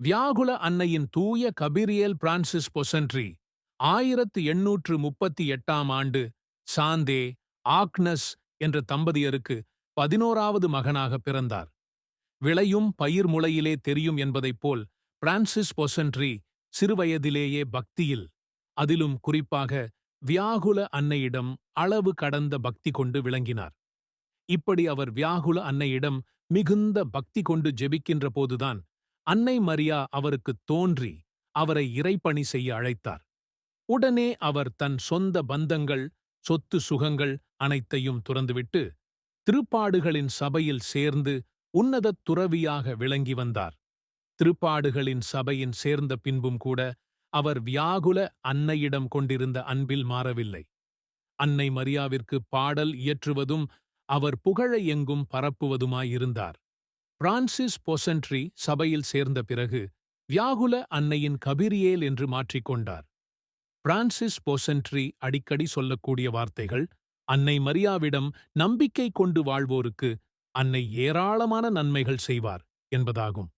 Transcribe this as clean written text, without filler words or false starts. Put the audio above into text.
வியாகுல அன்னையின் தூய Gabriel Francis பொசன்ட்ரி 1838ஆம் ஆண்டு சாந்தே ஆக்னஸ் என்ற தம்பதியருக்கு 11வது மகனாக பிறந்தார். விளையும் பயிர் முளையிலே தெரியும் என்பதைப் போல் பிரான்சிஸ் பொசன்ட்ரி சிறுவயதிலேயே பக்தியில், அதிலும் குறிப்பாக வியாகுல அன்னையிடம் அளவு கடந்த பக்தி கொண்டு விளங்கினார். இப்படி அவர் வியாகுல அன்னையிடம் மிகுந்த பக்தி கொண்டு ஜெபிக்கின்ற போதுதான் அன்னை மரியா அவருக்குத் தோன்றி அவரை இறைப்பணி செய்ய அழைத்தார். உடனே அவர் தன் சொந்த பந்தங்கள், சொத்து சுகங்கள் அனைத்தையும் துறந்துவிட்டு திருப்பாடுகளின் சபையில் சேர்ந்து உன்னதத் துறவியாக விளங்கி வந்தார். திருப்பாடுகளின் சபையின் சேர்ந்த பின்பும் கூட அவர் வியாகுல அன்னையிடம் கொண்டிருந்த அன்பில் மாறவில்லை. அன்னை மரியாவிற்கு பாடல் இயற்றுவதும் அவர் புகழை எங்கும் பரப்புவதுமாயிருந்தார். பிரான்சிஸ் பொசன்ட்ரி சபையில் சேர்ந்த பிறகு வியாகுல அன்னையின் கபிரியேல் என்று மாற்றிக்கொண்டார். பிரான்சிஸ் பொசன்ட்ரி அடிக்கடி சொல்லக்கூடிய வார்த்தைகள், அன்னை மரியாவிடம் நம்பிக்கை கொண்டு வாழ்வோருக்கு அன்னை ஏராளமான நன்மைகள் செய்வார் என்பதாகும்.